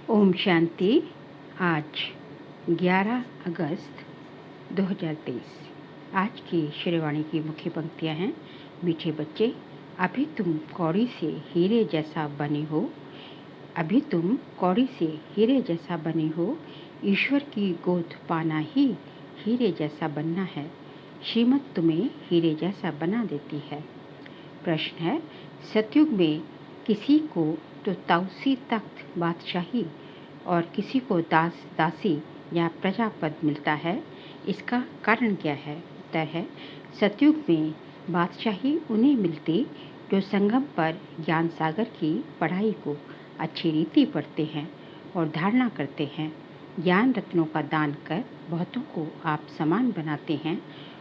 ओम शांति। आज 11 अगस्त 2023। आज की श्रीवाणी की मुख्य पंक्तियाँ हैं। मीठे बच्चे, अभी तुम कौड़ी से हीरे जैसा बने हो। अभी तुम कौड़ी से हीरे जैसा बने हो। ईश्वर की गोद पाना ही हीरे जैसा बनना है। श्रीमत तुम्हें हीरे जैसा बना देती है। प्रश्न है, सतयुग में किसी को तो ताउसी तख्त बादशाही और किसी को दास दासी या प्रजापद मिलता है, इसका कारण क्या है? उत्तर है, सतयुग में बादशाही उन्हें मिलती जो संगम पर ज्ञान सागर की पढ़ाई को अच्छी रीति पढ़ते हैं और धारणा करते हैं। ज्ञान रत्नों का दान कर बहुतों को आप समान बनाते हैं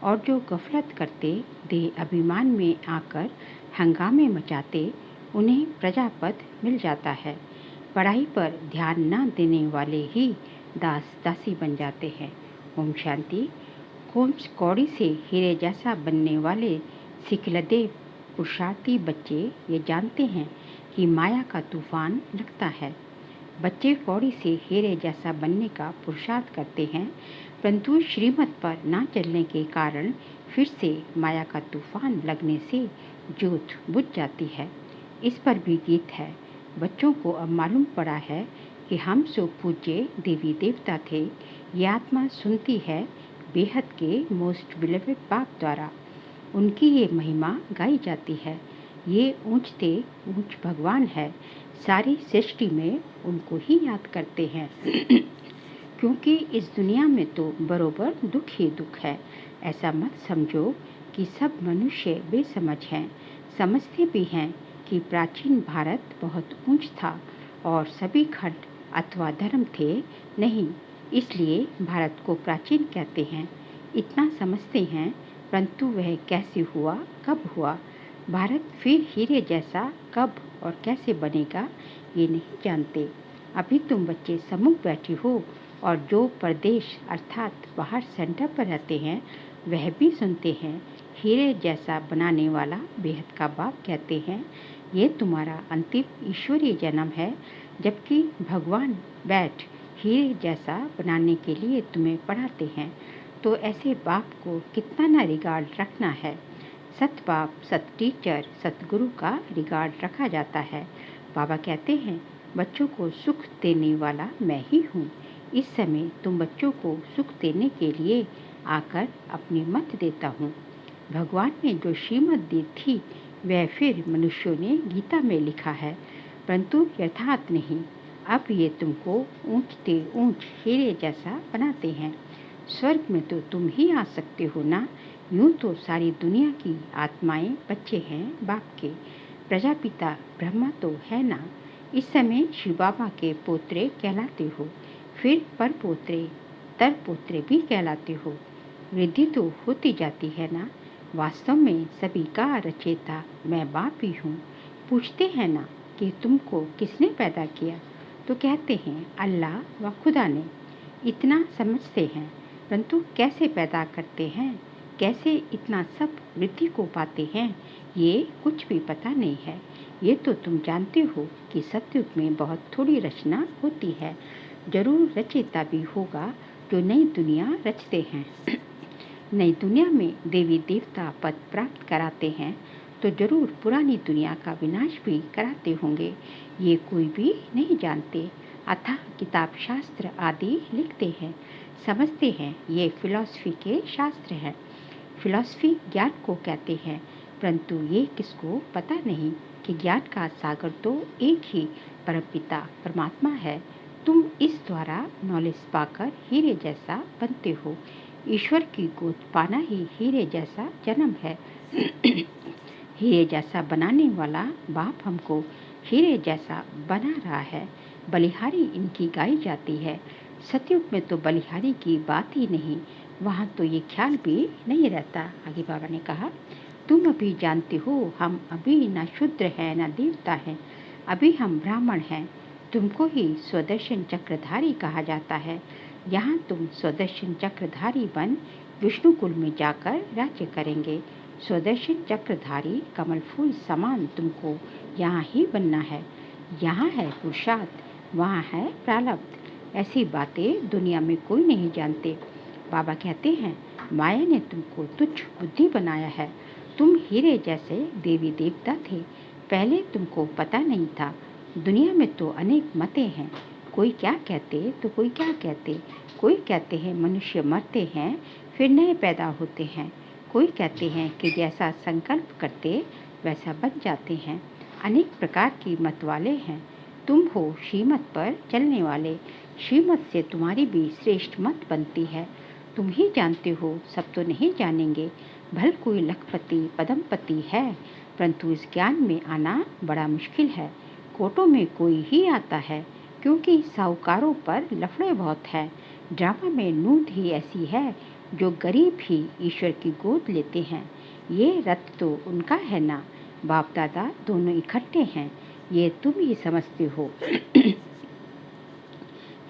और जो गफलत करते, देह अभिमान में आकर हंगामे मचाते, उन्हें प्रजापद मिल जाता है। पढ़ाई पर ध्यान न देने वाले ही दास दासी बन जाते हैं। ओम शांति। कौड़ी से हीरे जैसा बनने वाले सिखलदे पुरुषार्थी बच्चे ये जानते हैं कि माया का तूफान लगता है। बच्चे कौड़ी से हीरे जैसा बनने का पुरुषार्थ करते हैं, परंतु श्रीमत पर न चलने के कारण फिर से माया का तूफान लगने से ज्योत बुझ जाती है। इस पर भी गीत है। बच्चों को अब मालूम पड़ा है कि हम सो पूज्य देवी देवता थे। ये आत्मा सुनती है बेहद के मोस्ट बिलवेड बाप द्वारा। उनकी ये महिमा गाई जाती है। ये ऊंचते ऊंच भगवान है। सारी सृष्टि में उनको ही याद करते हैं क्योंकि इस दुनिया में तो बरोबर दुख ही दुख है। ऐसा मत समझो कि सब मनुष्य बेसमझ हैं। समझते भी हैं कि प्राचीन भारत बहुत ऊंच था और सभी खंड अथवा धर्म थे नहीं, इसलिए भारत को प्राचीन कहते हैं। इतना समझते हैं, परंतु वह कैसे हुआ, कब हुआ, भारत फिर हीरे जैसा कब और कैसे बनेगा, ये नहीं जानते। अभी तुम बच्चे सम्मुख बैठे हो और जो प्रदेश अर्थात बाहर सेंटर पर रहते हैं वह भी सुनते हैं। हीरे जैसा बनाने वाला बेहद का बाप कहते हैं, ये तुम्हारा अंतिम ईश्वरीय जन्म है, जबकि भगवान बैठ हीरे जैसा बनाने के लिए तुम्हें पढ़ाते हैं। तो ऐसे बाप को कितना ना रिगार्ड रखना है। सत बाप, सत टीचर, सतगुरु का रिगार्ड रखा जाता है। बाबा कहते हैं, बच्चों को सुख देने वाला मैं ही हूँ। इस समय तुम बच्चों को सुख देने के लिए आकर अपनी मत देता हूँ। भगवान ने जो श्रीमत दी थी वह फिर मनुष्यों ने गीता में लिखा है, परंतु यथार्थ नहीं। अब ये तुमको ऊंचते ऊंच हीरे जैसा बनाते हैं। स्वर्ग में तो तुम ही आ सकते हो ना। यूं तो सारी दुनिया की आत्माएं बच्चे हैं बाप के। प्रजापिता ब्रह्मा तो है ना। इस समय शिव बाबा के पोत्रे कहलाते हो, फिर पर पोत्रे तर पोत्रे भी कहलाते हो। वृद्धि तो होती जाती है ना। वास्तव में सभी का रचयिता मैं बाप ही हूँ। पूछते हैं ना कि तुमको किसने पैदा किया, तो कहते हैं अल्लाह व खुदा ने। इतना समझते हैं, परंतु कैसे पैदा करते हैं, कैसे इतना सब वृद्धि को पाते हैं, ये कुछ भी पता नहीं है। ये तो तुम जानते हो कि सतयुग में बहुत थोड़ी रचना होती है। जरूर रचयिता भी होगा जो नई दुनिया रचते हैं। नई दुनिया में देवी देवता पद प्राप्त कराते हैं, तो जरूर पुरानी दुनिया का विनाश भी कराते होंगे। ये कोई भी नहीं जानते। अतः किताब शास्त्र आदि लिखते हैं, समझते हैं ये फिलॉसफी के शास्त्र हैं। फिलॉसफी ज्ञान को कहते हैं, परंतु ये किसको पता नहीं कि ज्ञान का सागर तो एक ही परमपिता परमात्मा है। तुम इस द्वारा नॉलेज पाकर हीरे जैसा बनते हो। ईश्वर की गोद पाना ही हीरे जैसा जन्म है। हीरे जैसा बनाने वाला बाप हमको हीरे जैसा बना रहा है। बलिहारी इनकी गाई जाती है। सतयुग में तो बलिहारी की बात ही नहीं, वहाँ तो ये ख्याल भी नहीं रहता। आगे बाबा ने कहा, तुम अभी जानते हो हम अभी न शूद्र हैं न देवता हैं, अभी हम ब्राह्मण हैं। तुमको ही स्वदर्शन चक्रधारी कहा जाता है। यहाँ तुम स्वदर्शन चक्रधारी बन विष्णु कुल में जाकर राज्य करेंगे। स्वदर्शन चक्रधारी कमल फूल समान तुमको यहाँ ही बनना है। यहाँ है पुरुषार्थ, वहाँ है प्रारब्ध। ऐसी बातें दुनिया में कोई नहीं जानते। बाबा कहते हैं, माया ने तुमको तुच्छ बुद्धि बनाया है। तुम हीरे जैसे देवी देवता थे, पहले तुमको पता नहीं था। दुनिया में तो अनेक मतें हैं, कोई क्या कहते तो कोई क्या कहते। कोई कहते हैं मनुष्य मरते हैं फिर नए पैदा होते हैं। कोई कहते हैं कि जैसा संकल्प करते वैसा बन जाते हैं। अनेक प्रकार की मत वाले हैं। तुम हो श्रीमत पर चलने वाले। श्रीमत से तुम्हारी भी श्रेष्ठ मत बनती है। तुम ही जानते हो, सब तो नहीं जानेंगे। भल कोई लखपति पदमपति है, परंतु इस ज्ञान में आना बड़ा मुश्किल है। कोटों में कोई ही आता है, क्योंकि साहूकारों पर लफड़े बहुत है। ड्रामा में नूंद ही ऐसी है, जो गरीब ही ईश्वर की गोद लेते हैं। ये रथ तो उनका है ना, बाप दादा दोनों इकट्ठे हैं, ये तुम ही समझते हो।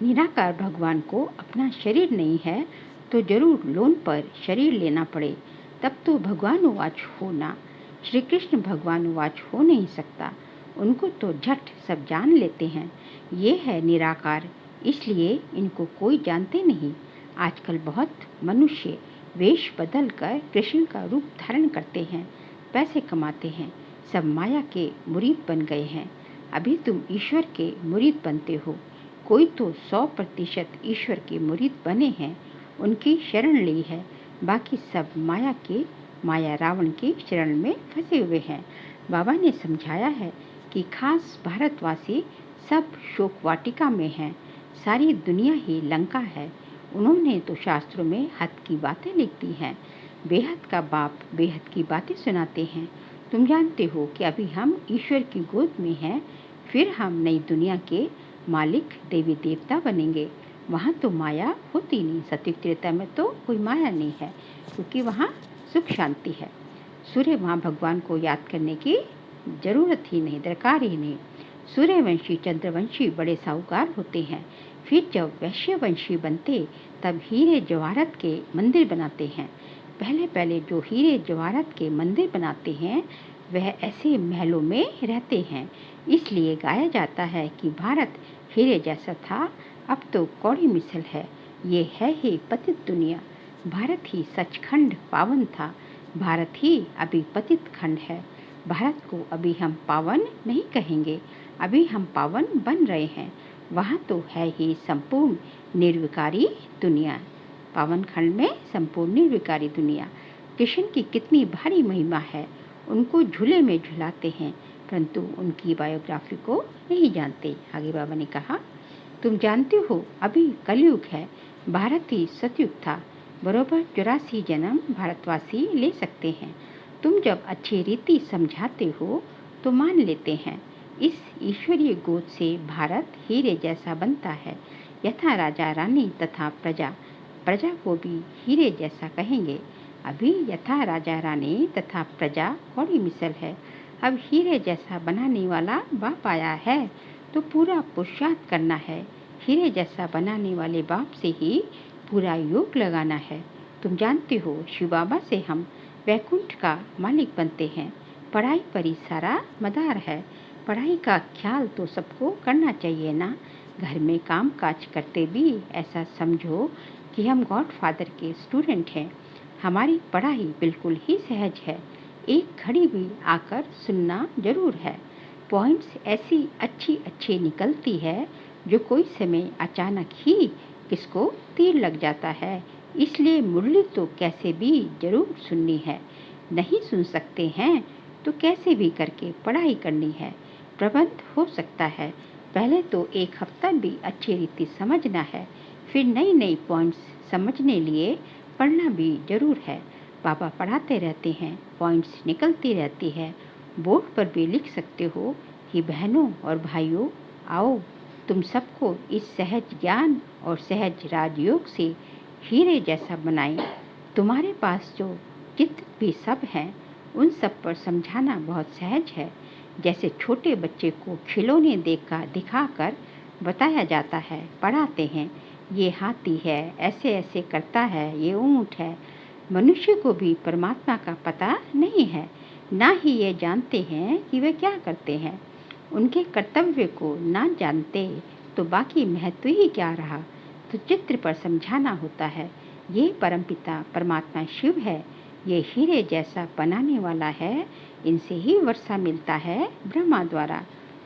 निराकार भगवान को अपना शरीर नहीं है तो जरूर लोन पर शरीर लेना पड़े, तब तो भगवान उवाच होना। श्री कृष्ण भगवान उवाच हो नहीं सकता, उनको तो झट सब जान लेते हैं। ये है निराकार, इसलिए इनको कोई जानते नहीं। आजकल बहुत मनुष्य वेश बदल कर कृष्ण का रूप धारण करते हैं, पैसे कमाते हैं, सब माया के मुरीद बन गए हैं। अभी तुम ईश्वर के मुरीद बनते हो। कोई तो 100% ईश्वर के मुरीद बने हैं, उनकी शरण ली है। बाकी सब माया रावण की शरण में फंसे हुए हैं। बाबा ने समझाया है कि खास भारतवासी सब शोक वाटिका में हैं, सारी दुनिया ही लंका है। उन्होंने तो शास्त्रों में हद की बातें लिख दी हैं। बेहद का बाप बेहद की बातें सुनाते हैं। तुम जानते हो कि अभी हम ईश्वर की गोद में हैं, फिर हम नई दुनिया के मालिक देवी देवता बनेंगे। वहाँ तो माया होती नहीं। सत्युग त्रेता में तो कोई माया नहीं है, क्योंकि वहाँ सुख शांति है। सूर्य वहाँ भगवान को याद करने की जरूरत ही नहीं, दरकार ही नहीं। सूर्यवंशी चंद्रवंशी बड़े साहूकार होते हैं, फिर जब वैश्यवंशी बनते तब हीरे जवाहरत के मंदिर बनाते हैं। पहले पहले जो हीरे जवाहरत के मंदिर बनाते हैं वह ऐसे महलों में रहते हैं। इसलिए गाया जाता है कि भारत हीरे जैसा था, अब तो कौड़ी मिसल है। ये है ही पतित दुनिया। भारत ही सचखंड पावन था, भारत ही अभी पतित खंड है। भारत को अभी हम पावन नहीं कहेंगे, अभी हम पावन बन रहे हैं। वहाँ तो है ही संपूर्ण निर्विकारी दुनिया। पावन खंड में संपूर्ण निर्विकारी दुनिया। कृष्ण की कितनी भारी महिमा है, उनको झूले में झुलाते हैं, परंतु उनकी बायोग्राफी को नहीं जानते। आगे बाबा ने कहा, तुम जानते हो अभी कलयुग है, भारत ही सतयुग था। बरोबर 84 जन्म भारतवासी ले सकते हैं। तुम जब अच्छी रीति समझाते हो तो मान लेते हैं। इस ईश्वरीय गोद से भारत हीरे जैसा बनता है। यथा राजा रानी तथा प्रजा, प्रजा को भी हीरे जैसा कहेंगे। अभी यथा राजा रानी तथा प्रजा कौड़ी मिसल है। अब हीरे जैसा बनाने वाला बाप आया है, तो पूरा पुरुषार्थ करना है। हीरे जैसा बनाने वाले बाप से ही पूरा योग लगाना है। तुम जानते हो शिव बाबा से हम वैकुंठ का मालिक बनते हैं। पढ़ाई पर ही सारा मदार है। पढ़ाई का ख्याल तो सबको करना चाहिए ना। घर में काम काज करते भी ऐसा समझो कि हम गॉड फादर के स्टूडेंट हैं। हमारी पढ़ाई बिल्कुल ही सहज है। एक घड़ी भी आकर सुनना जरूर है। पॉइंट्स ऐसी अच्छी निकलती है जो कोई समय अचानक ही किसको तीर लग जाता है। इसलिए मुरली तो कैसे भी जरूर सुननी है। नहीं सुन सकते हैं तो कैसे भी करके पढ़ाई करनी है। प्रबंध हो सकता है, पहले तो एक हफ्ता भी अच्छी रीति समझना है, फिर नई पॉइंट्स समझने लिए पढ़ना भी जरूर है। पापा पढ़ाते रहते हैं, पॉइंट्स निकलती रहती है। बोर्ड पर भी लिख सकते हो कि बहनों और भाइयों, आओ तुम सबको इस सहज ज्ञान और सहज राजयोग से हीरे जैसा बनाएं। तुम्हारे पास जो जित भी सब हैं, उन सब पर समझाना बहुत सहज है। जैसे छोटे बच्चे को खिलौने दिखाकर बताया जाता है, पढ़ाते हैं, ये हाथी है, ऐसे ऐसे करता है, ये ऊँट है। मनुष्य को भी परमात्मा का पता नहीं है, ना ही ये जानते हैं कि वे क्या करते हैं। उनके कर्तव्य को ना जानते तो बाकी महत्व ही क्या रहा। तो चित्र पर समझाना होता है। ये परमपिता परमात्मा शिव है, ये हीरे जैसा बनाने वाला है। इनसे ही वर्षा मिलता है ब्रह्मा द्वारा।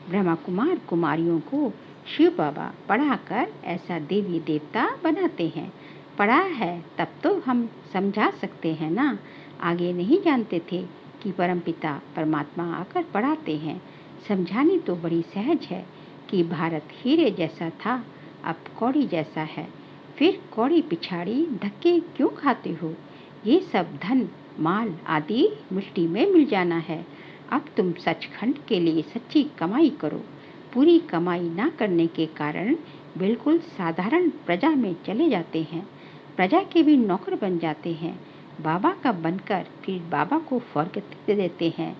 ब्रह्मा कुमार कुमारियों को शिव बाबा पढ़ाकर ऐसा देवी देवता बनाते हैं। पढ़ा है तब तो हम समझा सकते हैं ना। आगे नहीं जानते थे कि परमपिता परमात्मा आकर पढ़ाते हैं। समझानी तो बड़ी सहज है कि भारत हीरे जैसा था, अब कौड़ी जैसा है। फिर कौड़ी पिछाड़ी धक्के क्यों खाते हो। ये सब धन माल आदि मुट्ठी में मिल जाना है। अब तुम सचखंड के लिए सच्ची कमाई करो। पूरी कमाई ना करने के कारण बिल्कुल साधारण प्रजा में चले जाते हैं। प्रजा के भी नौकर बन जाते हैं। बाबा का बनकर फिर बाबा को फौरगत दे देते हैं।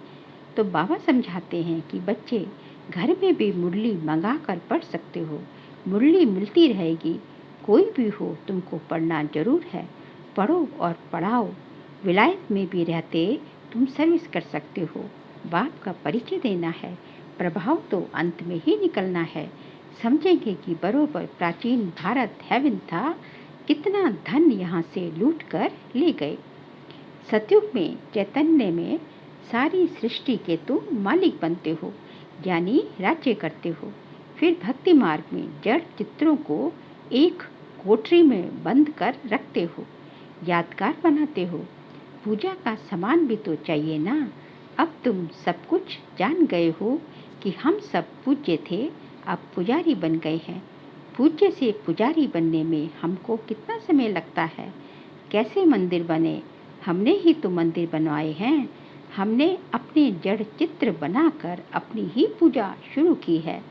तो बाबा समझाते हैं कि बच्चे, घर में भी मुरली मंगा कर पढ़ सकते हो। मुरली मिलती रहेगी। कोई भी हो, तुमको पढ़ना जरूर है। पढ़ो और पढ़ाओ। विलायत में भी रहते तुम सर्विस कर सकते हो। बाप का परिचय देना है। प्रभाव तो अंत में ही निकलना है। समझेंगे कि बरोबर प्राचीन भारत हेवन था। कितना धन यहाँ से लूट कर ले गए। सतयुग में चैतन्य में सारी सृष्टि के तुम मालिक बनते हो, यानी राज्य करते हो। फिर भक्ति मार्ग में जड़ चित्रों को एक कोठरी में बंद कर रखते हो, यादगार बनाते हो। पूजा का सामान भी तो चाहिए ना। अब तुम सब कुछ जान गए हो कि हम सब पूज्य थे, अब पुजारी बन गए हैं। पूज्य से पुजारी बनने में हमको कितना समय लगता है। कैसे मंदिर बने, हमने ही तो मंदिर बनवाए हैं। हमने अपने जड़ चित्र बनाकर अपनी ही पूजा शुरू की है।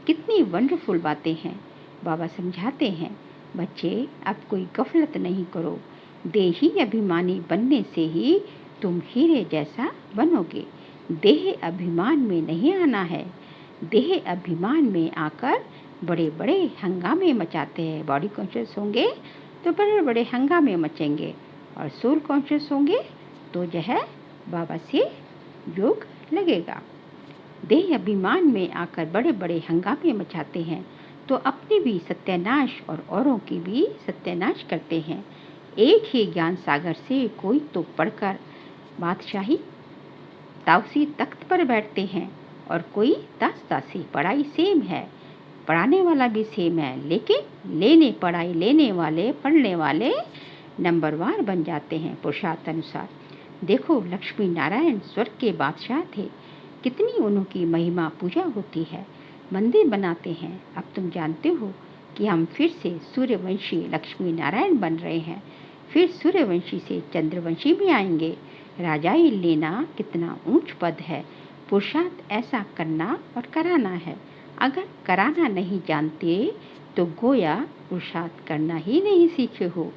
कितनी वंडरफुल बातें हैं। बाबा समझाते हैं, बच्चे अब कोई गफलत नहीं करो। देही अभिमानी बनने से ही तुम हीरे जैसा बनोगे। देह अभिमान में नहीं आना है। देह अभिमान में आकर बड़े बड़े हंगामे मचाते हैं। बॉडी कॉन्शियस होंगे तो बड़े बड़े हंगामे मचेंगे, और सोल कॉन्शियस होंगे तो जो है बाबा से योग लगेगा। देह अभिमान में आकर बड़े बड़े हंगामे मचाते हैं तो अपने भी सत्यानाश और औरों की भी सत्यानाश करते हैं। एक ही ज्ञान सागर से कोई तो पढ़कर बादशाही ताउसी तख्त पर बैठते हैं, और कोई दास-दासी। पढ़ाई सेम है, पढ़ाने वाला भी सेम है, लेकिन पढ़ाई लेने वाले, पढ़ने वाले नंबरवार बन जाते हैं पुरुषार्थ अनुसार। देखो, लक्ष्मी नारायण स्वर्ग के बादशाह थे। कितनी उनकी महिमा पूजा होती है, मंदिर बनाते हैं। अब तुम जानते हो कि हम फिर से सूर्यवंशी लक्ष्मी नारायण बन रहे हैं। फिर सूर्यवंशी से चंद्रवंशी भी आएंगे। राजाई लेना कितना ऊंच पद है। पुरुषार्थ ऐसा करना और कराना है। अगर कराना नहीं जानते तो गोया पुरुषार्थ करना ही नहीं सीखे हो।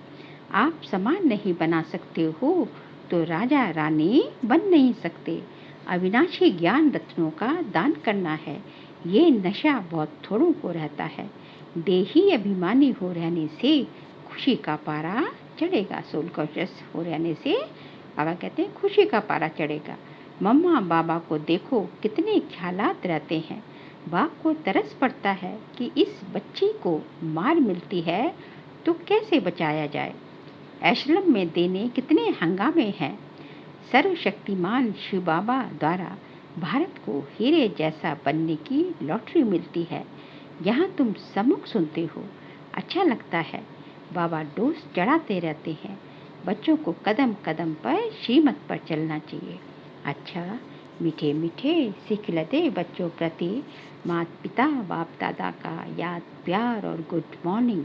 आप समान नहीं बना सकते हो तो राजा रानी बन नहीं सकते। अविनाशी ज्ञान रत्नों का दान करना है। ये नशा बहुत थोड़ों को रहता है। देही अभिमानी हो रहने से खुशी का पारा चढ़ेगा। सोल कॉन्शियस हो रहने से बाबा कहते हैं खुशी का पारा चढ़ेगा। मम्मा बाबा को देखो, कितने ख्यालात रहते हैं। बाप को तरस पड़ता है कि इस बच्ची को मार मिलती है तो कैसे बचाया जाए। आश्रम में देने कितने हंगामे हैं। सर्वशक्तिमान शिव बाबा द्वारा भारत को हीरे जैसा बनने की लॉटरी मिलती है। यहाँ तुम सम्मुख सुनते हो, अच्छा लगता है। बाबा डोज चढ़ाते रहते हैं। बच्चों को कदम कदम पर श्रीमत पर चलना चाहिए। अच्छा, मीठे मीठे सिखलते बच्चों प्रति माता पिता बाप दादा का याद प्यार और गुड मॉर्निंग।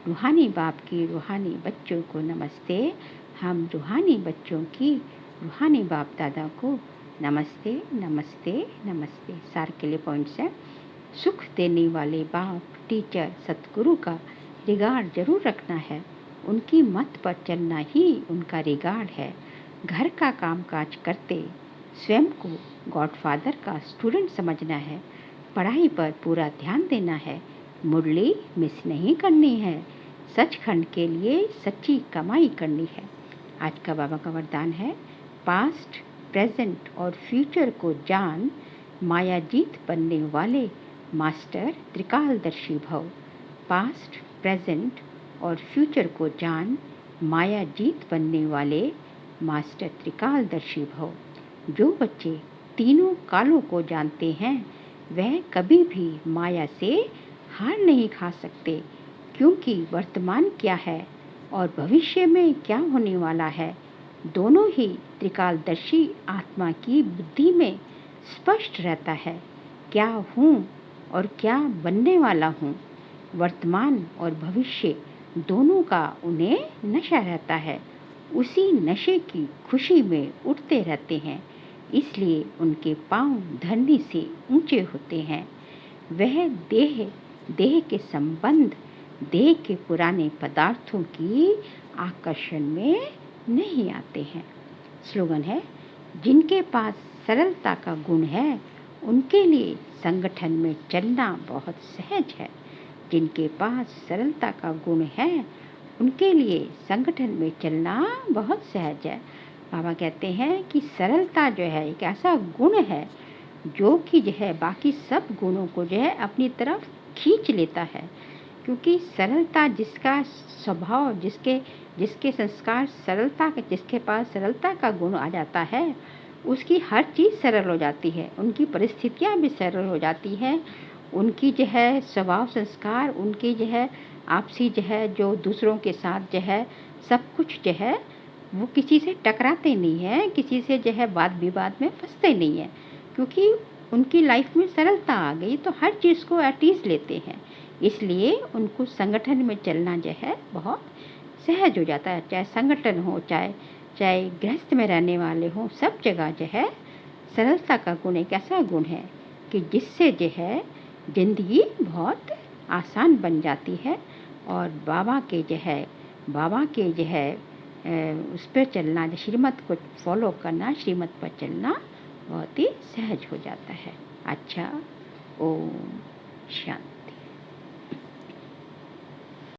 रूहानी बाप की रूहानी बच्चों को नमस्ते। हम रूहानी बच्चों की रूहानी बाप दादा को नमस्ते नमस्ते नमस्ते। सार के लिए पॉइंट्स है। सुख देने वाले बाप टीचर सतगुरु का रिगार्ड जरूर रखना है। उनकी मत पर चलना ही उनका रिगार्ड है। घर का कामकाज करते स्वयं को गॉडफादर का स्टूडेंट समझना है। पढ़ाई पर पूरा ध्यान देना है। मुरली मिस नहीं करनी है। सचखंड के लिए सच्ची कमाई करनी है। आज का बाबा का वरदान है, पास्ट प्रेजेंट और फ्यूचर को जान, माया जीत बनने वाले मास्टर त्रिकालदर्शी भव। पास्ट, प्रेजेंट और फ्यूचर को जान माया जीत बनने वाले मास्टर त्रिकालदर्शी भव। जो बच्चे तीनों कालों को जानते हैं वह कभी भी माया से हार नहीं खा सकते, क्योंकि वर्तमान क्या है और भविष्य में क्या होने वाला है दोनों ही त्रिकालदर्शी आत्मा की बुद्धि में स्पष्ट रहता है। क्या हूँ और क्या बनने वाला हूँ, वर्तमान और भविष्य दोनों का उन्हें नशा रहता है। उसी नशे की खुशी में उठते रहते हैं, इसलिए उनके पांव धरनी से ऊंचे होते हैं। वह देह के संबंध, देह के पुराने पदार्थों की आकर्षण में नहीं आते हैं। स्लोगन है, जिनके पास सरलता का गुण है उनके लिए संगठन में चलना बहुत सहज है। जिनके पास सरलता का गुण है उनके लिए संगठन में चलना बहुत सहज है। बाबा कहते हैं कि सरलता जो है एक ऐसा गुण है जो कि जो है बाकी सब गुणों को जो है अपनी तरफ खींच लेता है, क्योंकि सरलता जिसका स्वभाव, जिसके संस्कार सरलता के, जिसके पास सरलता का गुण आ जाता है उसकी हर चीज़ सरल हो जाती है, उनकी परिस्थितियाँ भी सरल हो जाती हैं, उनकी जो है स्वभाव संस्कार, उनकी जो है आपसी जो है जो दूसरों के साथ जो है सब कुछ जो है वो किसी से टकराते नहीं हैं, किसी से जो है वाद विवाद में फंसते नहीं हैं, क्योंकि उनकी लाइफ में सरलता आ गई तो हर चीज़ को एट ईज लेते हैं। इसलिए उनको संगठन में चलना जो है बहुत सहज हो जाता है। चाहे संगठन हो, चाहे गृहस्थ में रहने वाले हों, सब जगह जो है सरलता का गुण एक ऐसा गुण है कि जिससे जो है ज़िंदगी बहुत आसान बन जाती है और बाबा के जो है उस पर चलना, श्रीमत को फॉलो करना, श्रीमत पर चलना बहुत ही सहज हो जाता है। अच्छा, ओम शांति।